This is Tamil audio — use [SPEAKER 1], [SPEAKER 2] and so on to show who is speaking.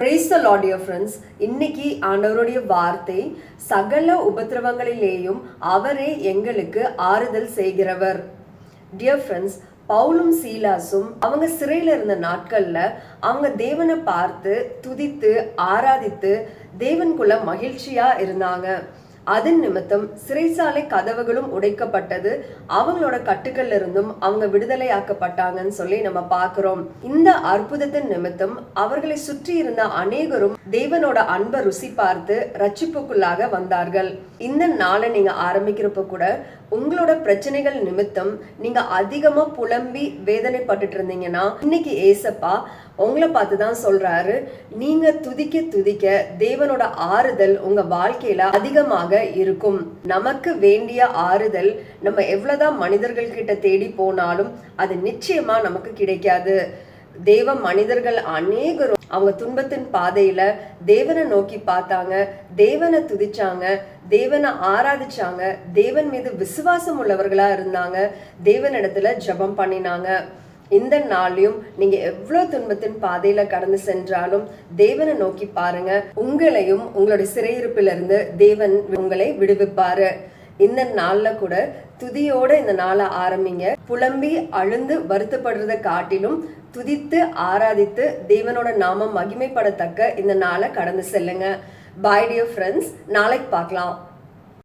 [SPEAKER 1] Praise the Lord, dear friends. இன்னைக்கு ஆண்டவருடைய வார்த்தை சகல உபத்திரவங்களிலேயும் அவரே எங்களுக்கு ஆறுதல் செய்கிறவர். Dear friends, பவுலும் சீலாசும் அவங்க சிறையில இருந்த நாட்கள்ல அவங்க தேவனை பார்த்து துதித்து ஆராதித்து தேவனுக்குள்ள மகிழ்ச்சியா இருந்தாங்க. அதன் நிமித்தம் சிறைசாலை கதவுகளும் உடைக்கப்பட்டது, அவங்களோட கட்டுக்கள்ல இருந்தும் அவங்க விடுதலையாக்கப்பட்டாங்கன்னு சொல்லி நம்ம பார்க்கிறோம். இந்த அற்புதத்தின் நிமித்தம் அவர்களை சுற்றி இருந்த அநேகரும் தேவனோட அன்பை ருசி பார்த்து ரட்சிப்புக்குள்ளாக வந்தார்கள். இந்த நாளை நீங்க ஆரம்பிக்கிறப்ப கூட உங்களோட பிரச்சனைகள் நிமித்தம் நீங்க அதிகமா புலம்பி வேதனைப்பட்டுட்டு இருந்தீங்கன்னா இன்னைக்கு ஏசப்பா உங்களை பார்த்துதான் சொல்றாரு, நீங்க துதிக்க துதிக்க தேவனோட ஆறுதல் உங்க வாழ்க்கையில அதிகமாக இருக்கும். நமக்கு வேண்டிய ஆறுதல் நம்ம எவ்வளவுதான் மனிதர்கள் கிட்ட தேடி போனாலும் அது நிச்சயமா நமக்கு கிடைக்காது. தேவ மனிதர்கள் அநேகரும் அவங்க துன்பத்தின் பாதையில தேவனை நோக்கி பார்த்தாங்க, தேவனை துதிச்சாங்க, தேவனை ஆராதிச்சாங்க, தேவன் மீது விசுவாசம் உள்ளவர்களா இருந்தாங்க, தேவனிடத்துல ஜெபம் பண்ணினாங்க. இந்த நாளையும் நீங்க எவ்வளவு துன்பத்தின் பாதையில கடந்து சென்றாலும் தேவனை நோக்கி பாருங்க, உங்களையும் உங்களுடைய சிறையிருப்பிலிருந்து தேவன் உங்களை விடுவிப்பாரு. இந்த நாள்ல கூட துதியோட இந்த நாளை ஆரம்பிங்க. புலம்பி அழுந்து வருத்தப்படுறத காட்டிலும் துதித்து ஆராதித்து தேவனோட நாமம் மகிமைப்படத்தக்க இந்த நாளை கடந்து செல்லுங்க. பாய் டியர் ஃப்ரெண்ட்ஸ், நாளைக்கு பார்க்கலாம்.